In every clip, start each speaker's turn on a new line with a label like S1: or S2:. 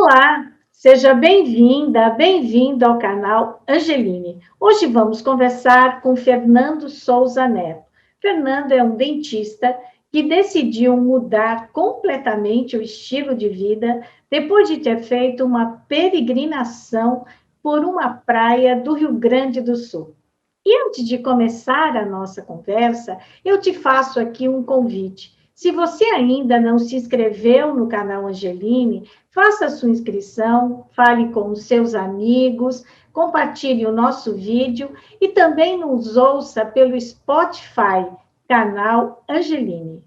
S1: Olá, seja bem-vinda, bem-vindo ao canal Angeline. Hoje vamos conversar com Fernando Souza Neto. Fernando é um dentista que decidiu mudar completamente o estilo de vida depois de ter feito uma peregrinação por uma praia do Rio Grande do Sul. E antes de começar a nossa conversa, eu te faço aqui um convite. Se você ainda não se inscreveu no canal Angeline, faça a sua inscrição, fale com os seus amigos, compartilhe o nosso vídeo e também nos ouça pelo Spotify, canal Angeline.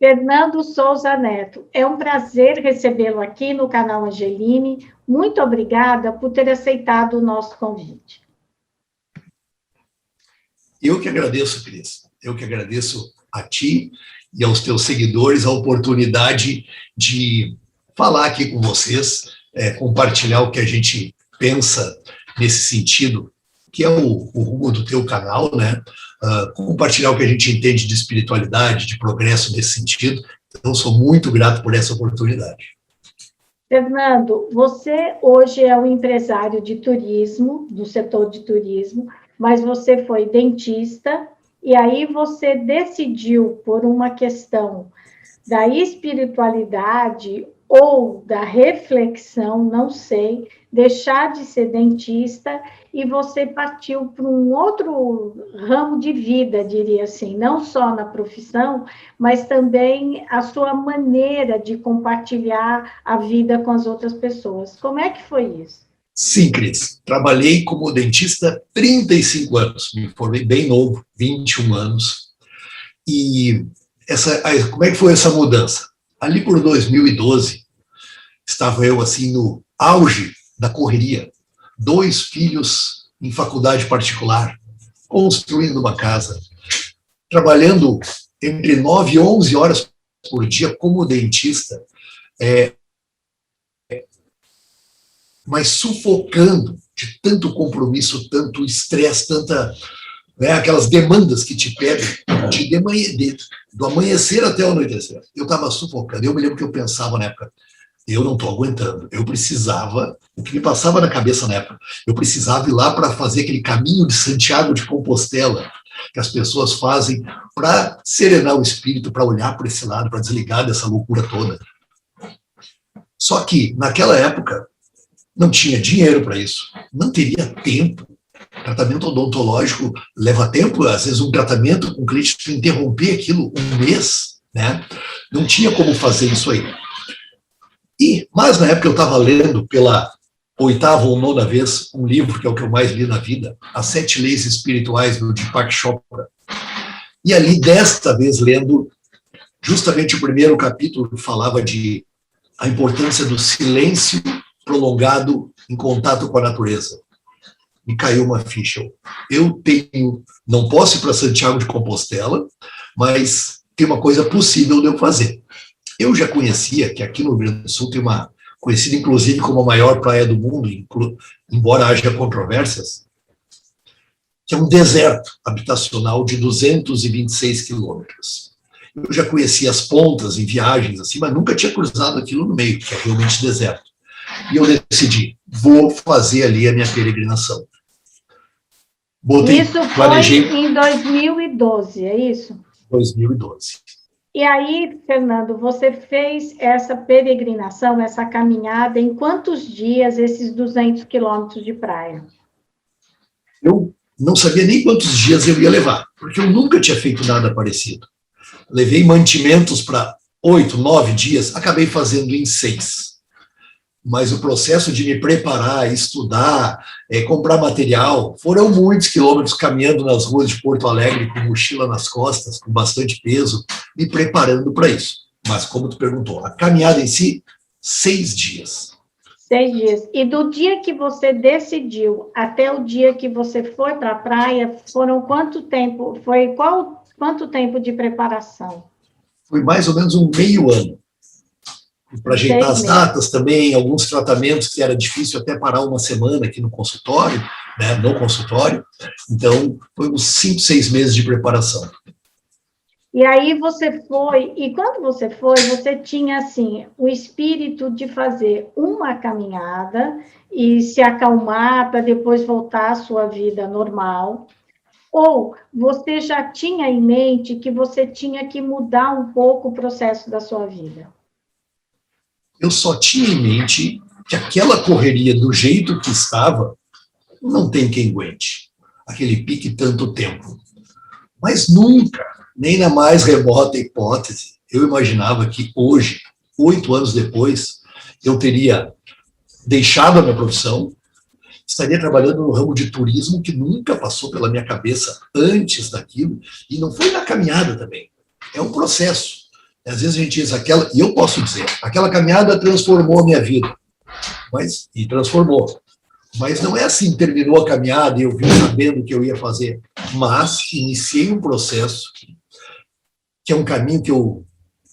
S1: Fernando Souza Neto, é um prazer recebê-lo aqui no canal Angeline. Muito obrigada por ter aceitado o nosso convite.
S2: Eu que agradeço, Cris. Eu que agradeço a ti e aos teus seguidores a oportunidade de falar aqui com vocês, compartilhar o que a gente pensa nesse sentido, que é o rumo do teu canal, né? Compartilhar o que a gente entende de espiritualidade, de progresso nesse sentido. Então, sou muito grato por essa oportunidade.
S1: Fernando, você hoje é um empresário de turismo, do setor de turismo, mas você foi dentista, e aí você decidiu, por uma questão da espiritualidade ou da reflexão, não sei, deixar de ser dentista e você partiu para um outro ramo de vida, diria assim, não só na profissão, mas também a sua maneira de compartilhar a vida com as outras pessoas. Como é que foi isso?
S2: Sim, Cris. Trabalhei como dentista 35 anos. Me formei bem novo, 21 anos. E como é que foi essa mudança? Ali por 2012, estava eu assim no auge da correria. 2 filhos em faculdade particular, construindo uma casa, trabalhando entre 9 e 11 horas por dia como dentista, mas sufocando de tanto compromisso, tanto estresse, aquelas demandas que te pedem do amanhecer até o anoitecer. Eu estava sufocando. Eu me lembro que eu pensava na época, eu não estou aguentando. Eu precisava, o que me passava na cabeça na época, eu precisava ir lá para fazer aquele caminho de Santiago de Compostela que as pessoas fazem para serenar o espírito, para olhar para esse lado, para desligar dessa loucura toda. Só que, naquela época, não tinha dinheiro para isso, não teria tempo. Tratamento odontológico leva tempo, às vezes um tratamento com clínico, interromper aquilo um mês, né? Não tinha como fazer isso aí. Mas na época eu estava lendo pela 8ª ou 9ª vez um livro que é o que eu mais li na vida, As 7 Leis Espirituais, do Deepak Chopra. E ali, desta vez, lendo justamente o primeiro capítulo, que falava de a importância do silêncio prolongado em contato com a natureza. Me caiu uma ficha. Não posso ir para Santiago de Compostela, mas tem uma coisa possível de eu fazer. Eu já conhecia que aqui no Rio Grande do Sul tem conhecida inclusive como a maior praia do mundo, embora haja controvérsias, que é um deserto habitacional de 226 quilômetros. Eu já conhecia as pontas em viagens assim, mas nunca tinha cruzado aquilo no meio, que é realmente deserto. E eu decidi, vou fazer ali a minha peregrinação.
S1: Isso foi em 2012, é isso?
S2: 2012.
S1: E aí, Fernando, você fez essa peregrinação, essa caminhada, em quantos dias, esses 200 quilômetros de praia?
S2: Eu não sabia nem quantos dias eu ia levar, porque eu nunca tinha feito nada parecido. Levei mantimentos para 8, 9 dias, acabei fazendo em 6. Mas o processo de me preparar, estudar, comprar material, foram muitos quilômetros caminhando nas ruas de Porto Alegre, com mochila nas costas, com bastante peso, me preparando para isso. Mas, como tu perguntou, a caminhada em si, 6 dias.
S1: 6 dias. E do dia que você decidiu até o dia que você foi para a praia, foram quanto tempo? Quanto tempo de preparação?
S2: Foi mais ou menos um meio ano. Para ajeitar as datas também, alguns tratamentos que era difícil até parar uma semana aqui no consultório, né, no consultório. Então, foi uns 5, 6 meses de preparação.
S1: E aí você foi, e quando você foi, você tinha, assim, o espírito de fazer uma caminhada e se acalmar para depois voltar à sua vida normal, ou você já tinha em mente que você tinha que mudar um pouco o processo da sua vida?
S2: Eu só tinha em mente que aquela correria do jeito que estava, não tem quem aguente aquele pique tanto tempo. Mas nunca, nem na mais remota hipótese, eu imaginava que hoje, 8 anos depois, eu teria deixado a minha profissão, estaria trabalhando no ramo de turismo que nunca passou pela minha cabeça antes daquilo, e não foi na caminhada também. É um processo. Às vezes a gente diz aquela, e eu posso dizer, aquela caminhada transformou a minha vida, e transformou. Mas não é assim, terminou a caminhada e eu vim sabendo o que eu ia fazer, mas iniciei um processo que é um caminho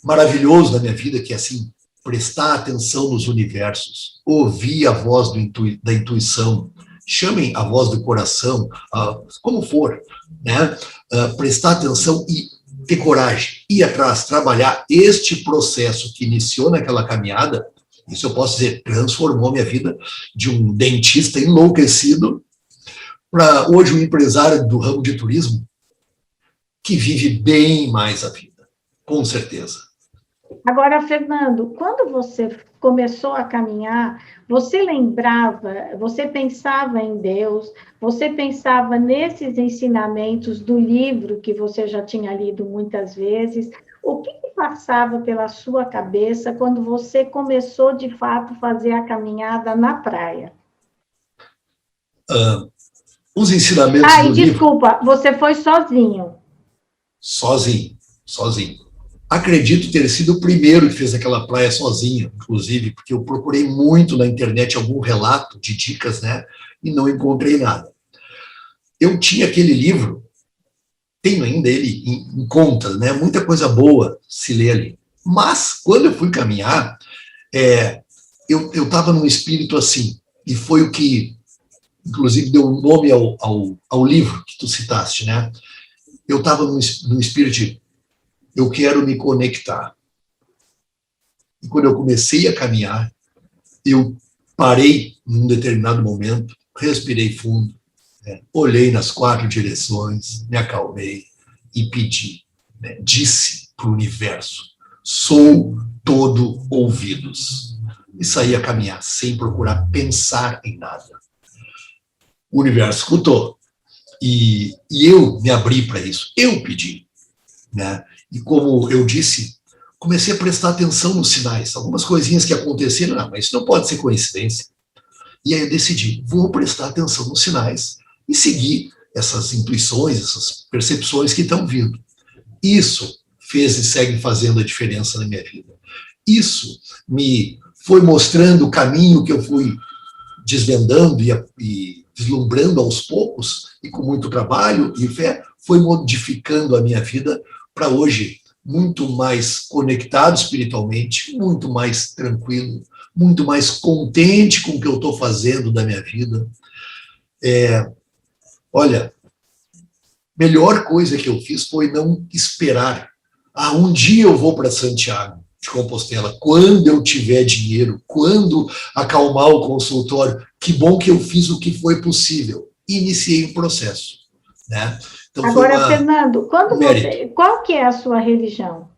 S2: maravilhoso da minha vida, que é assim, prestar atenção nos universos, ouvir a voz da intuição, chamem a voz do coração, como for, né? Prestar atenção e ter coragem, ir atrás, trabalhar este processo que iniciou naquela caminhada. Isso eu posso dizer, transformou minha vida de um dentista enlouquecido para hoje um empresário do ramo de turismo que vive bem mais a vida, com certeza.
S1: Agora, Fernando, quando você começou a caminhar, você lembrava, você pensava em Deus, você pensava nesses ensinamentos do livro que você já tinha lido muitas vezes? O que passava pela sua cabeça quando você começou, de fato, a fazer a caminhada na praia?
S2: Os ensinamentos do livro...
S1: Desculpa, você foi sozinho?
S2: Sozinho. Acredito ter sido o primeiro que fez aquela praia sozinho, inclusive, porque eu procurei muito na internet algum relato de dicas, né, e não encontrei nada. Eu tinha aquele livro, tenho ainda ele em conta, né, muita coisa boa se lê ali. Mas, quando eu fui caminhar, eu estava num espírito assim, e foi o que, inclusive, deu nome ao livro que tu citaste, né? Eu estava num espírito de eu quero me conectar. E quando eu comecei a caminhar, eu parei num determinado momento, respirei fundo, né, olhei nas 4 direções, me acalmei e pedi, né, disse para o universo, sou todo ouvidos. E saí a caminhar sem procurar pensar em nada. O universo escutou. E eu me abri para isso. Eu pedi, né? E como eu disse, comecei a prestar atenção nos sinais. Algumas coisinhas que aconteceram, mas isso não pode ser coincidência. E aí eu decidi, vou prestar atenção nos sinais e seguir essas intuições, essas percepções que estão vindo. Isso fez e segue fazendo a diferença na minha vida. Isso me foi mostrando o caminho que eu fui desvendando e vislumbrando aos poucos, e com muito trabalho e fé, foi modificando a minha vida para hoje muito mais conectado espiritualmente, muito mais tranquilo, muito mais contente com o que eu estou fazendo da minha vida. Olha, melhor coisa que eu fiz foi não esperar. Um dia eu vou para Santiago de Compostela, quando eu tiver dinheiro, quando acalmar o consultório, que bom que eu fiz o que foi possível. Iniciei um processo, né? Então,
S1: agora, Fernando, qual que é a sua religião?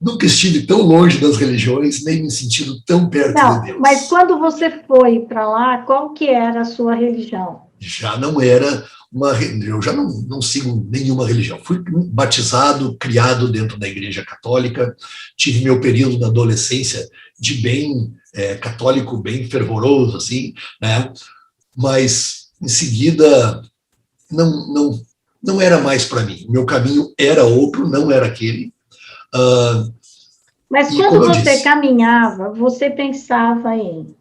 S2: Nunca estive tão longe das religiões, nem me sentido tão perto de Deus.
S1: Mas quando você foi para lá, qual que era a sua religião?
S2: Já não era eu já não sigo nenhuma religião. Fui batizado, criado dentro da Igreja Católica, tive meu período na adolescência de bem católico, bem fervoroso, assim, né? Mas, em seguida, não era mais para mim. Meu caminho era outro, não era aquele.
S1: Mas quando você caminhava, você pensava em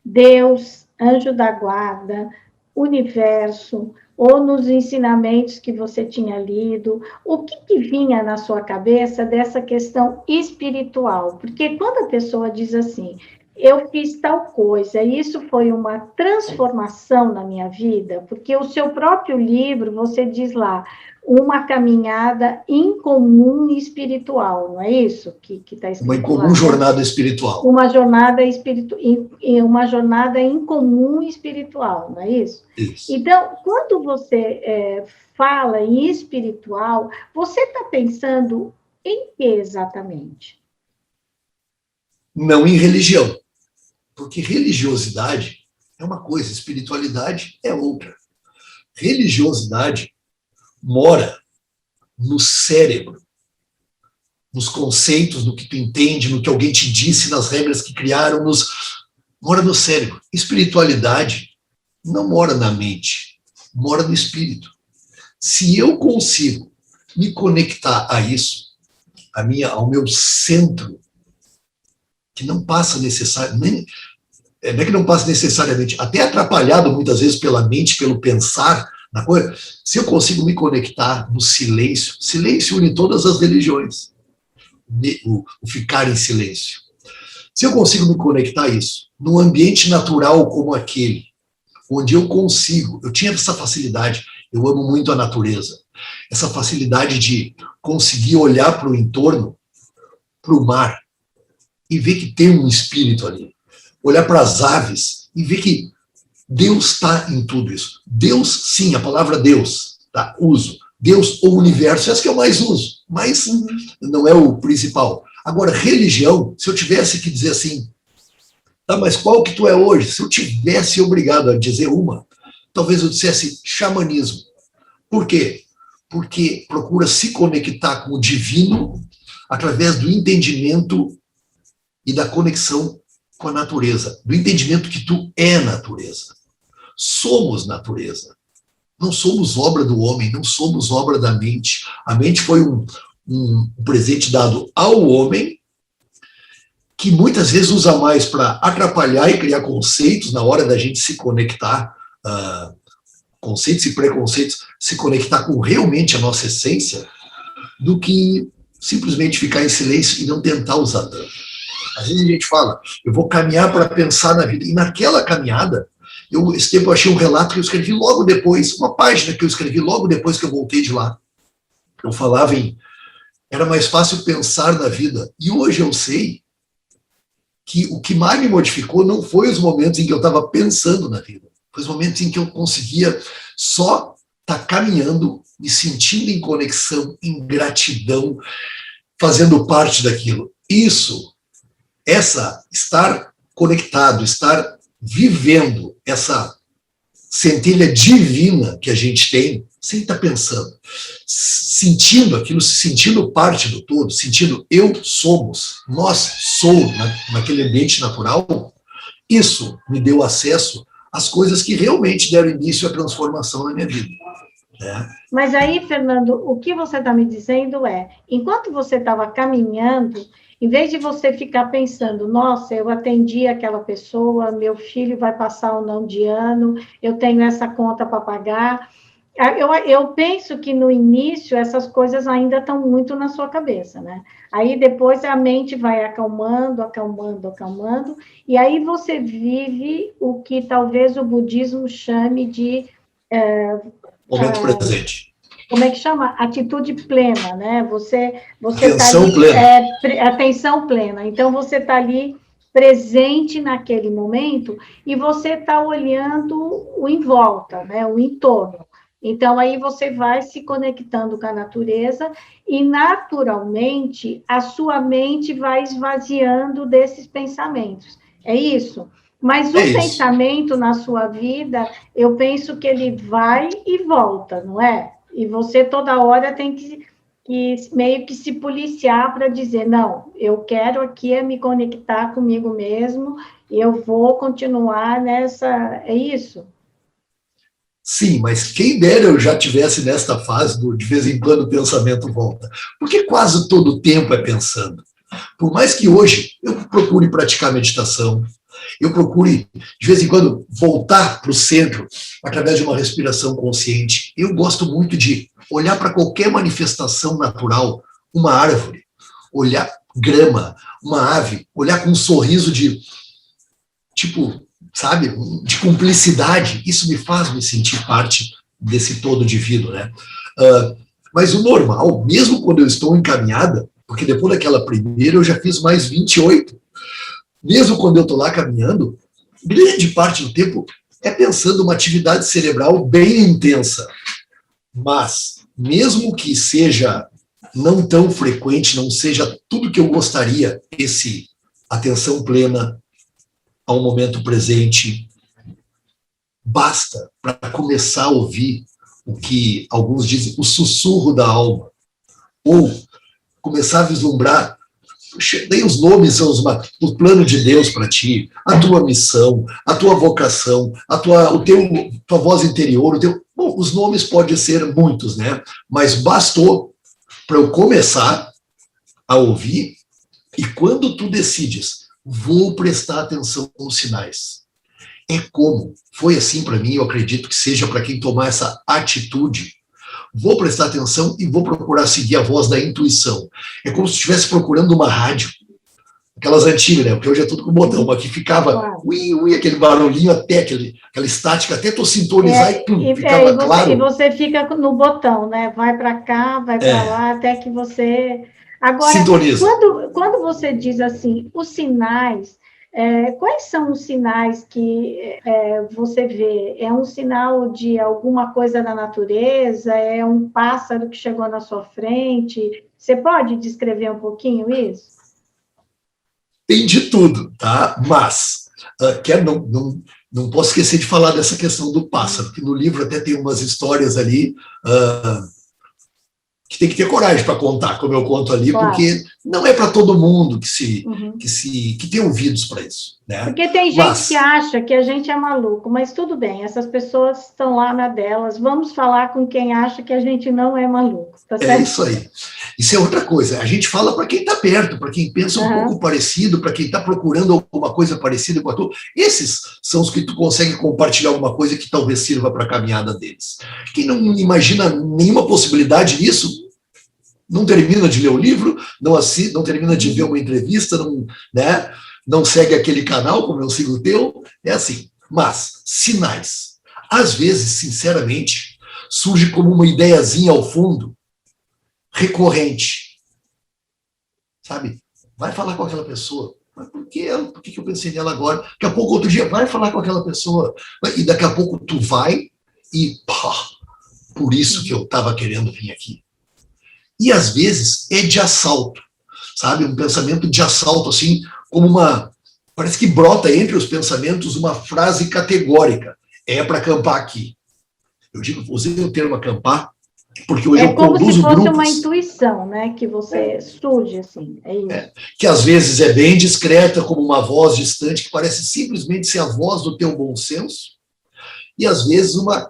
S1: Deus, anjo da guarda, universo, ou nos ensinamentos que você tinha lido, o que vinha na sua cabeça dessa questão espiritual? Porque quando a pessoa diz assim, eu fiz tal coisa. Isso foi uma transformação na minha vida, porque o seu próprio livro, você diz lá, uma caminhada incomum e espiritual, não é isso que está
S2: Uma
S1: escrito lá,
S2: incomum
S1: né?
S2: jornada espiritual.
S1: Uma jornada incomum e espiritual, não é isso?
S2: Isso.
S1: Então, quando você fala em espiritual, você está pensando em que exatamente?
S2: Não em religião, porque religiosidade é uma coisa, espiritualidade é outra. Religiosidade mora no cérebro, nos conceitos, no que tu entende, no que alguém te disse, nas regras que criaram, mora no cérebro. Espiritualidade não mora na mente, mora no espírito. Se eu consigo me conectar a isso, ao meu centro, que não passa necessariamente, não é que não passa necessariamente, até atrapalhado muitas vezes pela mente, pelo pensar na coisa, se eu consigo me conectar no silêncio, silêncio une todas as religiões, o ficar em silêncio. Se eu consigo me conectar a isso, num ambiente natural como aquele, onde eu tinha essa facilidade, eu amo muito a natureza, essa facilidade de conseguir olhar para o entorno, para o mar, e ver que tem um espírito ali. Olhar para as aves e ver que Deus está em tudo isso. Deus, sim, a palavra Deus, tá? Uso. Deus ou universo, essa que eu mais uso, mas não é o principal. Agora, religião, se eu tivesse que dizer assim, tá, mas qual que tu é hoje? Se eu tivesse obrigado a dizer uma, talvez eu dissesse xamanismo. Por quê? Porque procura se conectar com o divino através do entendimento e da conexão com a natureza, do entendimento que tu é natureza. Somos natureza. Não somos obra do homem, não somos obra da mente. A mente foi um presente dado ao homem, que muitas vezes usa mais para atrapalhar e criar conceitos na hora da gente se conectar, conceitos e preconceitos, se conectar com realmente a nossa essência, do que simplesmente ficar em silêncio e não tentar usar tanto. Às vezes a gente fala, eu vou caminhar para pensar na vida. E naquela caminhada, esse tempo eu achei um relato que eu escrevi logo depois, uma página que eu escrevi logo depois que eu voltei de lá. Eu falava era mais fácil pensar na vida. E hoje eu sei que o que mais me modificou não foi os momentos em que eu estava pensando na vida. Foi os momentos em que eu conseguia só estar caminhando, me sentindo em conexão, em gratidão, fazendo parte daquilo. Estar conectado, estar vivendo essa centelha divina que a gente tem, sem estar pensando, sentindo aquilo, se sentindo parte do todo, sentindo nós somos naquele ambiente natural, isso me deu acesso às coisas que realmente deram início à transformação na minha vida.
S1: Mas aí, Fernando, o que você está me dizendo enquanto você estava caminhando, em vez de você ficar pensando, nossa, eu atendi aquela pessoa, meu filho vai passar ou não de ano, eu tenho essa conta para pagar. Eu penso que no início essas coisas ainda estão muito na sua cabeça, né? Aí depois a mente vai acalmando, acalmando, acalmando, e aí você vive o que talvez o budismo chame de...
S2: momento presente.
S1: Como é que chama? Atitude plena, né? Você
S2: atenção
S1: tá ali,
S2: plena.
S1: Atenção plena. Então, você está ali presente naquele momento e você está olhando o em volta, né? O entorno. Então, aí você vai se conectando com a natureza e, naturalmente, a sua mente vai esvaziando desses pensamentos. É isso? Mas o pensamento na sua vida, eu penso que ele vai e volta, não é? E você toda hora tem que meio que se policiar para dizer, não, eu quero aqui me conectar comigo mesmo e eu vou continuar nessa... É isso?
S2: Sim, mas quem dera eu já tivesse nesta fase do de vez em quando o pensamento volta. Porque quase todo o tempo é pensando. Por mais que hoje eu procure praticar meditação, eu procure, de vez em quando, voltar para o centro através de uma respiração consciente. Eu gosto muito de olhar para qualquer manifestação natural, uma árvore, olhar grama, uma ave, olhar com um sorriso de tipo, sabe, de cumplicidade. Isso me faz me sentir parte desse todo divino, né? Mas o normal, mesmo quando eu estou encaminhada, porque depois daquela primeira eu já fiz mais 28, mesmo quando eu estou lá caminhando, grande parte do tempo é pensando uma atividade cerebral bem intensa. Mas, mesmo que seja não tão frequente, não seja tudo que eu gostaria, esse atenção plena ao momento presente, basta para começar a ouvir o que alguns dizem, o sussurro da alma, ou começar a vislumbrar, daí os nomes são o plano de Deus para ti, a tua missão, a tua vocação, tua voz interior, bom, os nomes podem ser muitos, né? Mas bastou para eu começar a ouvir, e quando tu decides, vou prestar atenção nos sinais. Foi assim para mim, eu acredito que seja para quem tomar essa atitude. Vou prestar atenção e vou procurar seguir a voz da intuição. É como se estivesse procurando uma rádio, aquelas antigas, né? Porque hoje é tudo com botão, mas que ficava aquele barulhinho até, aquela estática, até tu sintonizar e pum, ficava claro.
S1: E você fica no botão, né? Vai para cá, vai para lá, até que você... Agora, sintoniza. Quando você diz assim, os sinais... quais são os sinais que você vê? É um sinal de alguma coisa na natureza? É um pássaro que chegou na sua frente? Você pode descrever um pouquinho isso?
S2: Tem de tudo, tá? Mas não posso esquecer de falar dessa questão do pássaro, que no livro até tem umas histórias ali que tem que ter coragem para contar, como eu conto ali, claro. Porque não é para todo mundo que tem ouvidos para isso, né?
S1: Porque tem gente que acha que a gente é maluco, mas tudo bem, essas pessoas estão lá na delas, vamos falar com quem acha que a gente não é maluco, tá certo?
S2: É isso aí. Isso é outra coisa, a gente fala para quem está perto, para quem pensa um pouco parecido, para quem está procurando alguma coisa parecida com a tua. Esses são os que tu consegue compartilhar alguma coisa que talvez sirva para a caminhada deles. Quem não imagina nenhuma possibilidade nisso, não termina de ler o livro, não termina de ver uma entrevista, não segue aquele canal, como eu sigo o teu, é assim. Mas, sinais. Às vezes, sinceramente, surge como uma ideiazinha ao fundo, recorrente. Sabe? Vai falar com aquela pessoa. Mas por que eu pensei nela agora? Daqui a pouco, outro dia, vai falar com aquela pessoa. E daqui a pouco tu vai e por isso que eu estava querendo vir aqui. E, às vezes, é de assalto, sabe? Um pensamento de assalto, assim, como parece que brota entre os pensamentos uma frase categórica. É para acampar aqui. Eu usei o termo acampar, porque hoje eu conduzo grupos... É como se fosse
S1: uma intuição, né? Que você surge, assim, é isso.
S2: Que, às vezes, é bem discreta, como uma voz distante, que parece simplesmente ser a voz do teu bom senso, e, às vezes, uma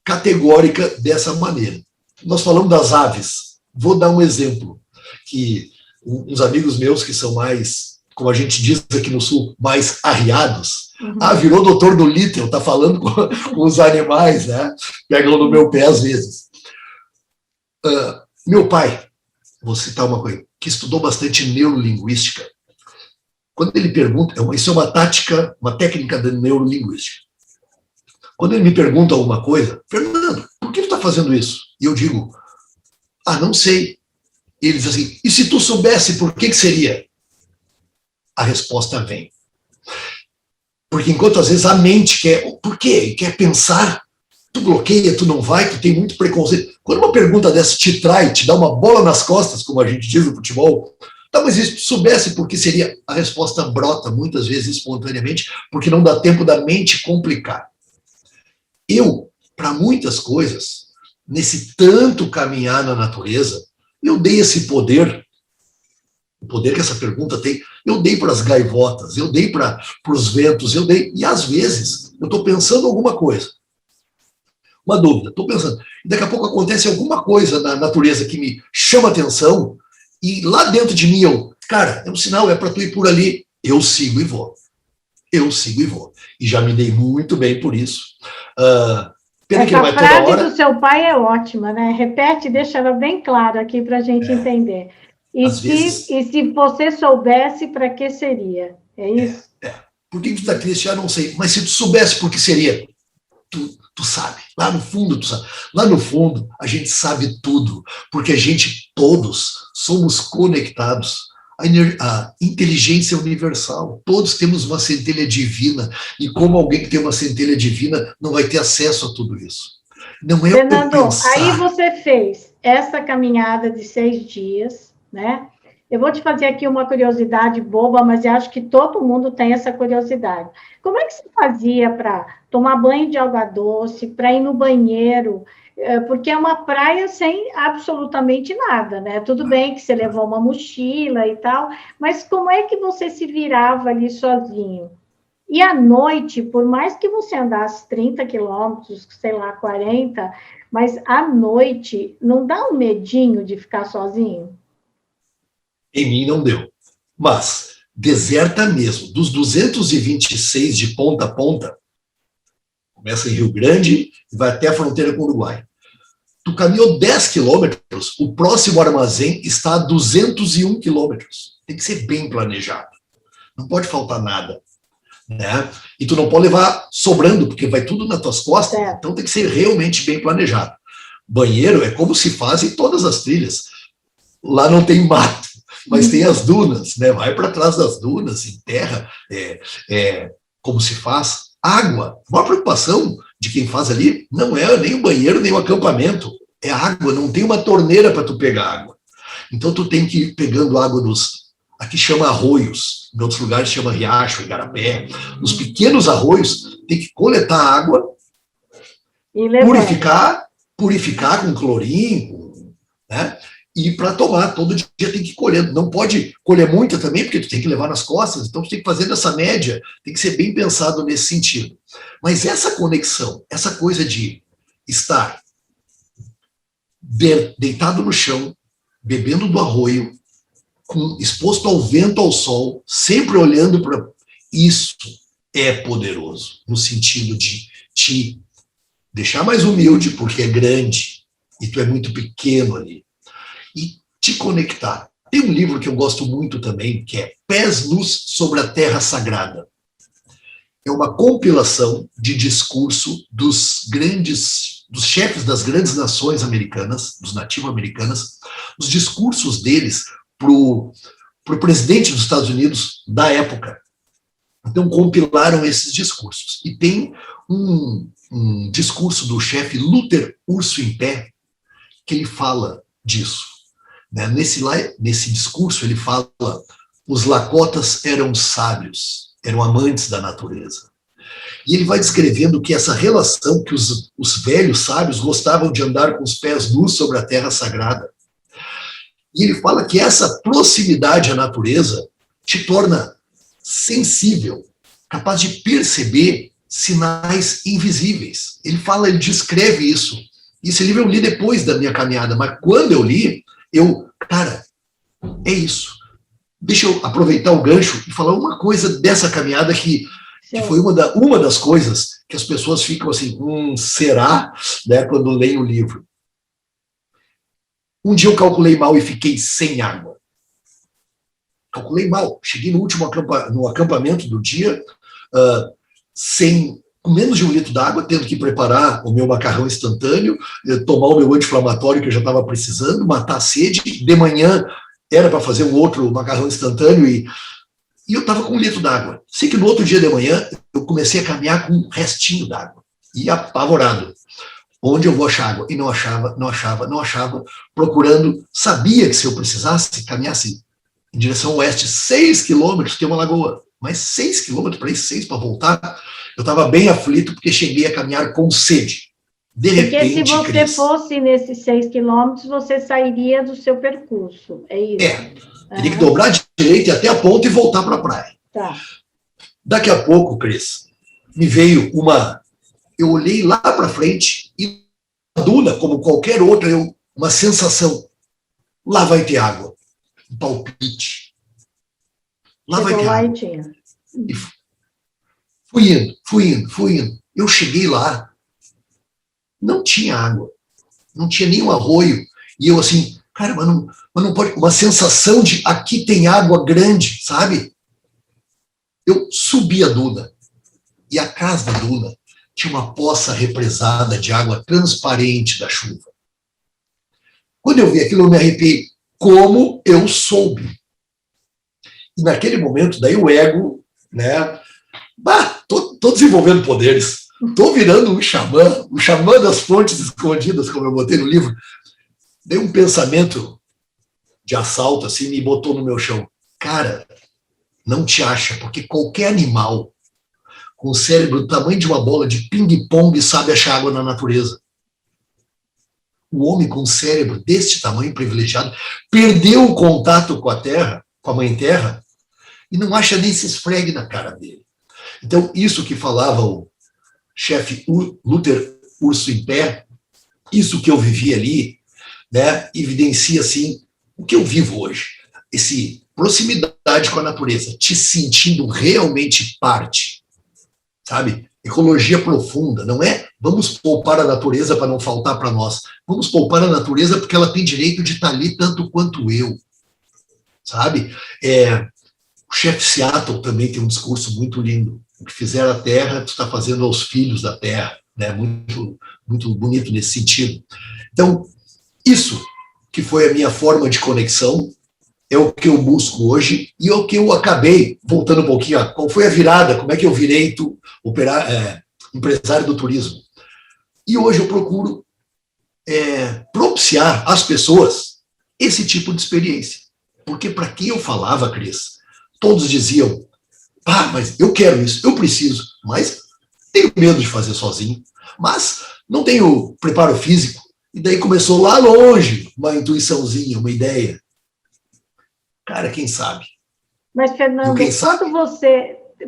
S2: categórica dessa maneira. Nós falamos das aves. Vou dar um exemplo, que uns amigos meus que são mais, como a gente diz aqui no Sul, mais arriados, virou doutor do Little, tá falando com os animais, né? Pegam no meu pé às vezes. Meu pai, vou citar uma coisa, que estudou bastante neurolinguística, quando ele pergunta, isso é uma técnica da neurolinguística. Quando ele me pergunta alguma coisa, Fernando, por que tu está fazendo isso? E eu digo, não sei. Ele diz assim, e se tu soubesse por que seria? A resposta vem. Porque enquanto às vezes a mente quer, por quê? Quer pensar, tu bloqueia, tu não vai, tu tem muito preconceito. Quando uma pergunta dessa te trai, te dá uma bola nas costas, como a gente diz no futebol, mas e se tu soubesse por que seria? A resposta brota muitas vezes espontaneamente, porque não dá tempo da mente complicar. Para muitas coisas, nesse tanto caminhar na natureza, eu dei esse poder, o poder que essa pergunta tem, eu dei para as gaivotas, eu dei para os ventos, e às vezes eu estou pensando alguma coisa, uma dúvida, estou pensando, e daqui a pouco acontece alguma coisa na natureza que me chama atenção, e lá dentro de mim cara, é um sinal, é para tu ir por ali, eu sigo e vou. E já me dei muito bem por isso.
S1: Pena que a frase do seu pai é ótima, né? Repete, deixa ela bem clara aqui para a gente entender. E se você soubesse, para que seria? É isso?
S2: Por que tu tá triste? Não sei. Mas se tu soubesse por que seria, tu sabe. Lá no fundo, tu sabe. Lá no fundo, a gente sabe tudo. Porque a gente, todos, somos conectados. A inteligência universal. Todos temos uma centelha divina. E como alguém que tem uma centelha divina não vai ter acesso a tudo isso? Não é
S1: Fernando,
S2: pensar.
S1: aí você fez essa caminhada de 6 dias, né? Eu vou te fazer aqui uma curiosidade boba, mas eu acho que todo mundo tem essa curiosidade. Como é que você fazia para tomar banho de água doce, para ir no banheiro? Porque é uma praia sem absolutamente nada, né? Tudo bem que você levou uma mochila e tal, mas como é que você se virava ali sozinho? E à noite, por mais que você andasse 30 quilômetros, sei lá, 40, mas à noite, não dá um medinho de ficar sozinho?
S2: Em mim não deu. Mas, deserta mesmo, dos 226 de ponta a ponta, começa em Rio Grande e vai até a fronteira com o Uruguai. Tu caminhou 10 quilômetros, o próximo armazém está a 201 quilômetros. Tem que ser bem planejado. Não pode faltar nada. Né? E tu não pode levar sobrando, porque vai tudo nas tuas costas. Então tem que ser realmente bem planejado. Banheiro é como se faz em todas as trilhas. Lá não tem mato, mas tem as dunas, né? Vai para trás das dunas, em terra, como se faz. Água. A maior preocupação de quem faz ali não é nem o banheiro, nem o acampamento. É água, não tem uma torneira para tu pegar água. Então tu tem que ir pegando água aqui chama arroios, em outros lugares chama riacho, igarapé. Nos pequenos arroios tem que coletar água, purificar com clorinho, né? E para tomar, todo dia tem que ir colhendo. Não pode colher muita também, porque tu tem que levar nas costas, então tu tem que fazer dessa média, tem que ser bem pensado nesse sentido. Mas essa conexão, essa coisa de estar deitado no chão, bebendo do arroio, exposto ao vento, ao sol, sempre olhando para isso, é poderoso, no sentido de te deixar mais humilde, porque é grande, e tu é muito pequeno ali, e te conectar. Tem um livro que eu gosto muito também, que é Pés Nus sobre a Terra Sagrada. É uma compilação de discurso dos chefes das grandes nações americanas, dos nativo-americanas, os discursos deles para o presidente dos Estados Unidos da época. Então, compilaram esses discursos. E tem um discurso do chefe Luther Urso em Pé, que ele fala disso. Né? Nesse discurso, ele fala: os Lakotas eram sábios, eram amantes da natureza. E ele vai descrevendo que essa relação, que os velhos sábios gostavam de andar com os pés nus sobre a terra sagrada. E ele fala que essa proximidade à natureza te torna sensível, capaz de perceber sinais invisíveis. Ele descreve isso. Esse livro eu li depois da minha caminhada, mas quando eu li, cara, é isso. Deixa eu aproveitar o gancho e falar uma coisa dessa caminhada que foi uma das coisas que as pessoas ficam assim, será? Né, quando leem o livro. Um dia eu calculei mal e fiquei sem água. Calculei mal. Cheguei no último acampamento do dia, com menos de 1 litro d'água, tendo que preparar o meu macarrão instantâneo, tomar o meu anti-inflamatório que eu já estava precisando, matar a sede. De manhã era para fazer um outro macarrão instantâneo e eu estava com 1 litro d'água. Sei que no outro dia de manhã eu comecei a caminhar com um restinho d'água. E apavorado. Onde eu vou achar água? E não achava, procurando. Sabia que se eu precisasse, caminhasse em direção oeste, 6 quilômetros, tem uma lagoa. Mas 6 quilômetros para ir, 6 para voltar, eu estava bem aflito porque cheguei a caminhar com sede. De repente,
S1: porque se você fosse nesses 6 quilômetros, você sairia do seu percurso, é isso?
S2: Teria que dobrar de direita e até a ponta e voltar para a praia.
S1: Tá.
S2: Daqui a pouco, Cris, me veio eu olhei lá para frente e a duna, como qualquer outra, uma sensação. Lá vai ter água. Um palpite. Lá vai ter água. E fui indo. Eu cheguei lá, não tinha água. Não tinha nenhum arroio. E eu assim, cara, mas não pode. Uma sensação de aqui tem água grande, sabe? Eu subi a duna, e atrás da duna tinha uma poça represada de água transparente da chuva. Quando eu vi aquilo, eu me arrepiei. Como eu soube? E naquele momento, daí o ego, né? Tô desenvolvendo poderes. Tô virando um xamã das fontes escondidas, como eu botei no livro. Dei um pensamento de assalto, assim, me botou no meu chão. Cara, não te acha, porque qualquer animal com o cérebro do tamanho de uma bola de ping-pong sabe achar água na natureza. O homem com um cérebro deste tamanho privilegiado perdeu o contato com a terra, com a mãe terra, e não acha nem se esfregue na cara dele. Então, isso que falava o chefe Luther Urso em Pé, isso que eu vivi ali, né, evidencia, assim, o que eu vivo hoje. Esse proximidade com a natureza, te sentindo realmente parte, sabe? Ecologia profunda, não é vamos poupar a natureza para não faltar para nós. Vamos poupar a natureza porque ela tem direito de estar ali tanto quanto eu, sabe? O chefe Seattle também tem um discurso muito lindo. O que fizer a terra, tu está fazendo aos filhos da terra, né? Muito, muito bonito nesse sentido. Então, isso que foi a minha forma de conexão é o que eu busco hoje e é o que eu acabei, voltando um pouquinho, qual foi a virada, como é que eu virei empresário do turismo. E hoje eu procuro propiciar às pessoas esse tipo de experiência. Porque para quem eu falava, Cris, todos diziam, mas eu quero isso, eu preciso, mas tenho medo de fazer sozinho, mas não tenho preparo físico. E daí começou lá longe uma intuiçãozinha, uma ideia. Cara, quem sabe?
S1: Mas, Fernando,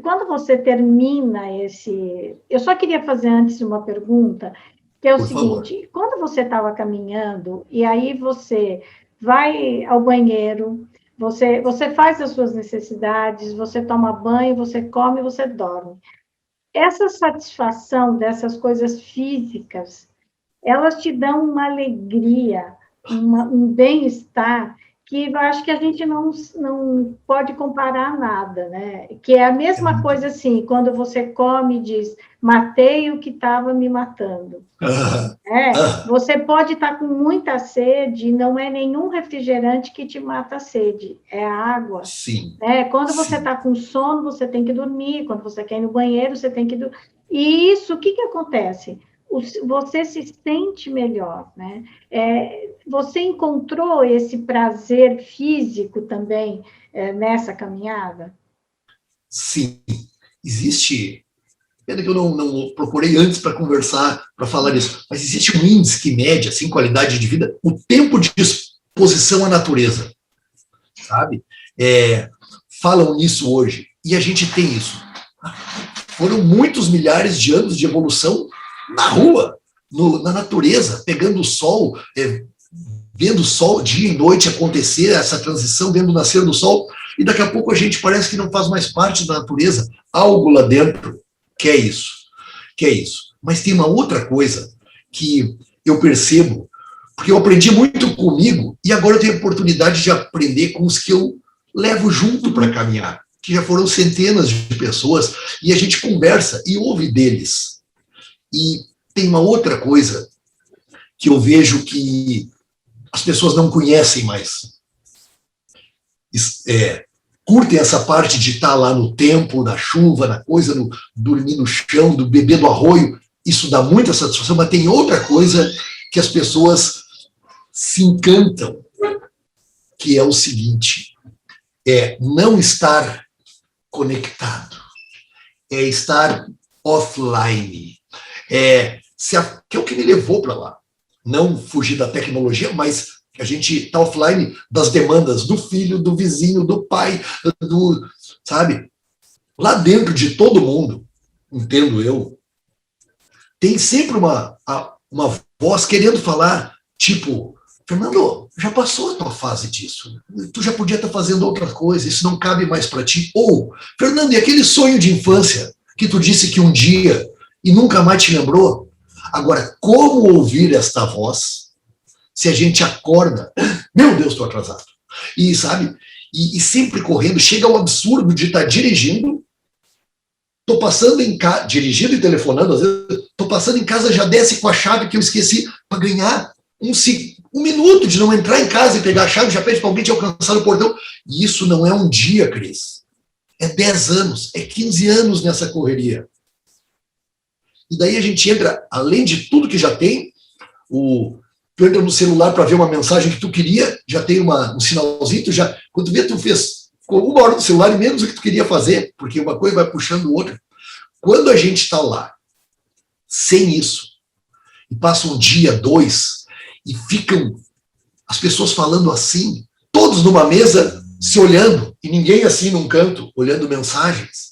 S1: quando você termina esse... Eu só queria fazer antes uma pergunta, que é o seguinte, quando você estava caminhando, e aí você vai ao banheiro, você faz as suas necessidades, você toma banho, você come, você dorme. Essa satisfação dessas coisas físicas, elas te dão uma alegria, um bem-estar, que eu acho que a gente não pode comparar nada, né? Que é a mesma coisa assim, quando você come e diz, matei o que estava me matando. Você pode estar com muita sede, não é nenhum refrigerante que te mata a sede, é a água.
S2: Sim.
S1: Quando você está com sono, você tem que dormir, quando você quer ir no banheiro, você tem que dormir. E isso, o que acontece? Você se sente melhor, né? Você encontrou esse prazer físico também nessa caminhada?
S2: Sim, existe. Pena que eu não procurei antes para conversar, para falar isso, mas existe um índice que mede, assim, qualidade de vida, o tempo de exposição à natureza, sabe? Falam nisso hoje, e a gente tem isso. Foram muitos milhares de anos de evolução na rua, na natureza, pegando o sol, vendo o sol dia e noite acontecer, essa transição, vendo o nascer do sol, e daqui a pouco a gente parece que não faz mais parte da natureza. Algo lá dentro que é isso. Mas tem uma outra coisa que eu percebo, porque eu aprendi muito comigo, e agora eu tenho a oportunidade de aprender com os que eu levo junto para caminhar, que já foram centenas de pessoas, e a gente conversa e ouve deles. E tem uma outra coisa que eu vejo que as pessoas não conhecem mais. Curtem essa parte de estar lá no tempo, na chuva, na coisa, dormir no chão, do beber do arroio. Isso dá muita satisfação, mas tem outra coisa que as pessoas se encantam, que é o seguinte, não estar conectado, é estar offline, que é o que me levou para lá. Não fugir da tecnologia, mas a gente está offline das demandas do filho, do vizinho, do pai, sabe? Lá dentro de todo mundo, entendo eu, tem sempre uma voz querendo falar, tipo, Fernando, já passou a tua fase disso. Tu já podia estar fazendo outra coisa, isso não cabe mais para ti. Ou, Fernando, e aquele sonho de infância que tu disse que um dia e nunca mais te lembrou? Agora, como ouvir esta voz se a gente acorda? Meu Deus, estou atrasado. E, sabe, e sempre correndo, chega ao absurdo de estar dirigindo tô passando em casa, dirigindo e telefonando, às vezes, tô passando em casa, já desce com a chave que eu esqueci, para ganhar um minuto de não entrar em casa e pegar a chave, já pede para alguém te alcançar no portão. E isso não é um dia, Cris. É 10 anos, é 15 anos nessa correria. E daí a gente entra, além de tudo que já tem, tu entra no celular para ver uma mensagem que tu queria, já tem um sinalzinho, quando tu vê, ficou 1 hora no celular e menos o que tu queria fazer, porque uma coisa vai puxando outra. Quando a gente está lá, sem isso, e passa um dia, 2, e ficam as pessoas falando assim, todos numa mesa, se olhando, e ninguém assim num canto, olhando mensagens,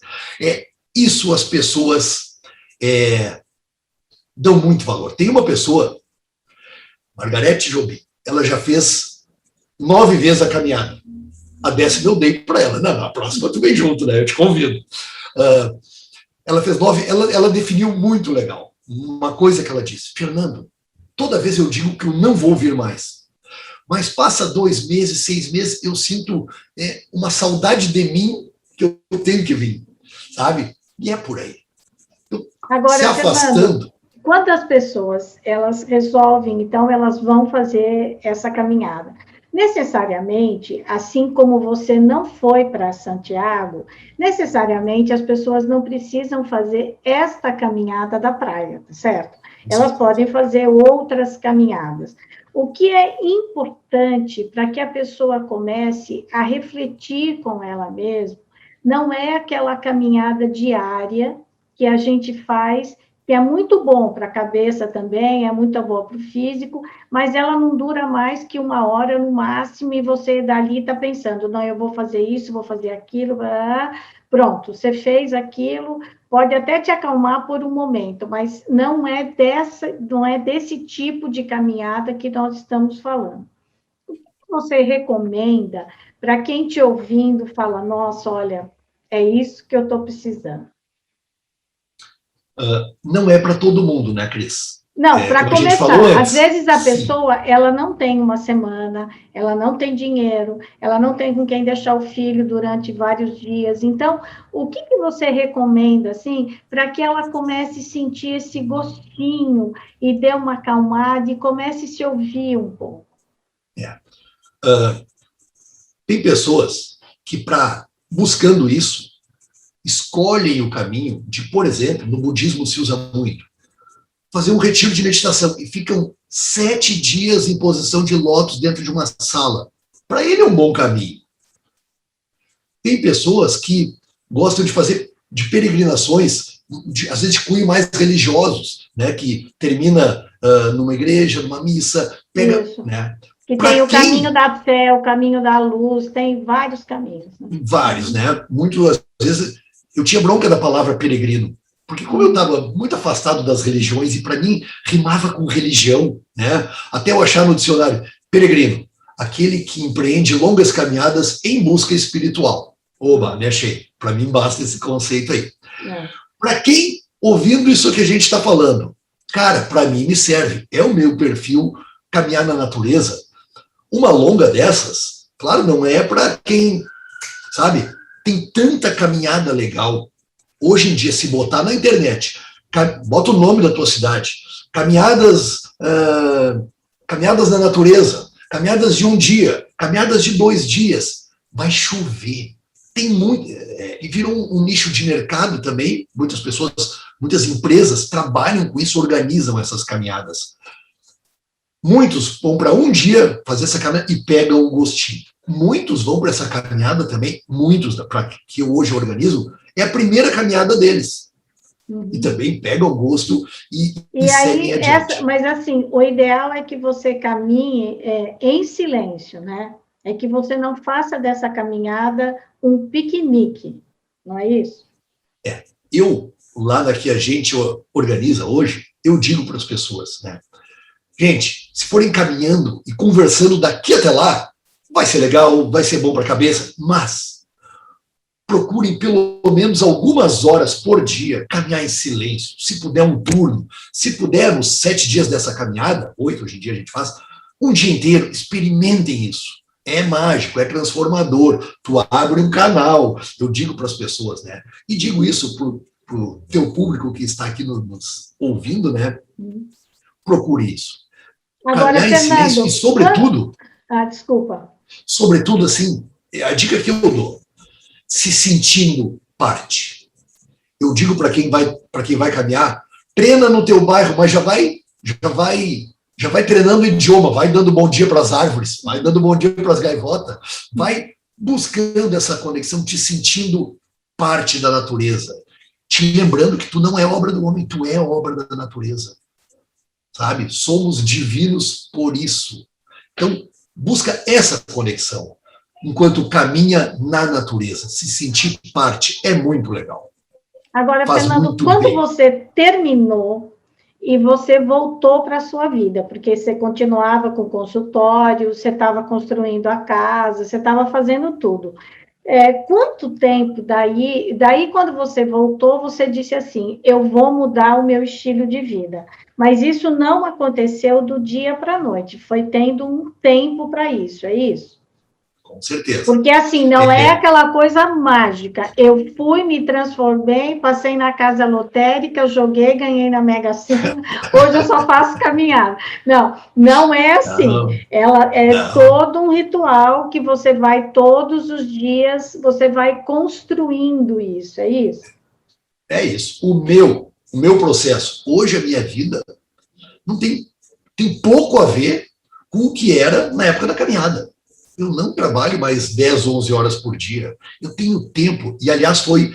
S2: isso as pessoas dão muito valor. Tem uma pessoa, Margarete Jobim, ela já fez 9 vezes a caminhada. A 10ª eu dei para ela. Não, a próxima tu vem junto, né? Eu te convido. Ela fez 9, ela definiu muito legal. Uma coisa que ela disse: Fernando, toda vez eu digo que eu não vou vir mais. Mas passa 2 meses, 6 meses, eu sinto uma saudade de mim que eu tenho que vir, sabe? E é por aí.
S1: Agora,
S2: se afastando.
S1: Fernando, quantas pessoas elas resolvem, então elas vão fazer essa caminhada? Necessariamente, assim como você não foi para Santiago, necessariamente as pessoas não precisam fazer esta caminhada da praia, certo? Elas podem fazer outras caminhadas. O que é importante para que a pessoa comece a refletir com ela mesma, não é aquela caminhada diária que a gente faz, que é muito bom para a cabeça também, é muito boa para o físico, mas ela não dura mais que 1 hora no máximo, e você dali está pensando, não, eu vou fazer isso, vou fazer aquilo, pronto, você fez aquilo, pode até te acalmar por um momento, mas não é desse tipo de caminhada que nós estamos falando. O que você recomenda para quem te ouvindo fala, nossa, olha, é isso que eu estou precisando?
S2: Não é para todo mundo, né, Cris?
S1: Não, para começar, às vezes a
S2: sim,
S1: pessoa, ela não tem uma semana, ela não tem dinheiro, ela não tem com quem deixar o filho durante vários dias. Então, o que você recomenda, assim, para que ela comece a sentir esse gostinho e dê uma acalmada e comece a se ouvir um pouco?
S2: Tem pessoas que, buscando isso, escolhem o caminho de, por exemplo, no budismo se usa muito, fazer um retiro de meditação e ficam 7 dias em posição de lótus dentro de uma sala. Para ele é um bom caminho. Tem pessoas que gostam de fazer de peregrinações, às vezes de cunho mais religiosos, né, que termina numa igreja, numa missa, pega, né?
S1: Que tem o caminho da fé, o caminho da luz, tem vários caminhos. Né?
S2: Vários, né? Muitas vezes eu tinha bronca da palavra peregrino, porque como eu estava muito afastado das religiões, e para mim rimava com religião, né? Até eu achar no dicionário, peregrino, aquele que empreende longas caminhadas em busca espiritual. Oba, me achei. Para mim basta esse conceito aí. Para quem, ouvindo isso que a gente está falando, cara, para mim me serve. É o meu perfil caminhar na natureza. Uma longa dessas, claro, não é para quem, sabe, tem tanta caminhada legal. Hoje em dia, se botar na internet, bota o nome da tua cidade, caminhadas na natureza, caminhadas de 1 dia, caminhadas de 2 dias, vai chover. Tem muito, e virou um nicho de mercado também, muitas pessoas, muitas empresas trabalham com isso, organizam essas caminhadas. Muitos vão para 1 dia fazer essa caminhada e pegam o gostinho. Muitos vão para essa caminhada também, muitos que eu hoje organizo, é a primeira caminhada deles. E também pegam o gosto e seguem adiante.
S1: Mas assim, o ideal é que você caminhe em silêncio, né? É que você não faça dessa caminhada um piquenique, não é isso?
S2: Lá na que a gente organiza hoje, eu digo para as pessoas, né? Gente, se forem caminhando e conversando daqui até lá, vai ser legal, vai ser bom para a cabeça, mas procurem pelo menos algumas horas por dia caminhar em silêncio. Se puder um turno, se puder nos 7 dias dessa caminhada, 8 hoje em dia a gente faz, um dia inteiro, experimentem isso. É mágico, é transformador. Tu abre um canal, eu digo para as pessoas, né? E digo isso o teu público que está aqui nos ouvindo, né? Procure isso.
S1: Agora,
S2: Caminhar em silêncio
S1: Fernando...
S2: e, sobretudo...
S1: desculpa.
S2: Sobretudo, assim, a dica que eu dou, se sentindo parte. Eu digo para quem vai caminhar, treina no teu bairro, mas já vai treinando o idioma, vai dando bom dia para as árvores, vai dando bom dia para as gaivotas, vai buscando essa conexão, te sentindo parte da natureza, te lembrando que tu não é obra do homem, tu é obra da natureza, sabe? Somos divinos por isso. Então, busca essa conexão, enquanto caminha na natureza, se sentir parte é muito legal.
S1: Agora, Fernando, quando você terminou e você voltou para a sua vida, porque você continuava com o consultório, você estava construindo a casa, você estava fazendo tudo. Quanto tempo daí quando você voltou, você disse assim, eu vou mudar o meu estilo de vida. Mas isso não aconteceu do dia para a noite, foi tendo um tempo para isso, é isso?
S2: Com certeza.
S1: Porque, assim, não é aquela coisa mágica. Eu fui, me transformei, passei na casa lotérica, joguei, ganhei na Mega Sena, hoje eu só faço caminhada. Não é assim. Ela todo um ritual que você vai todos os dias, você vai construindo isso, é isso?
S2: É isso. O meu processo, hoje a minha vida, não tem pouco a ver com o que era na época da caminhada. Eu não trabalho mais 10, 11 horas por dia. Eu tenho tempo. E, aliás, foi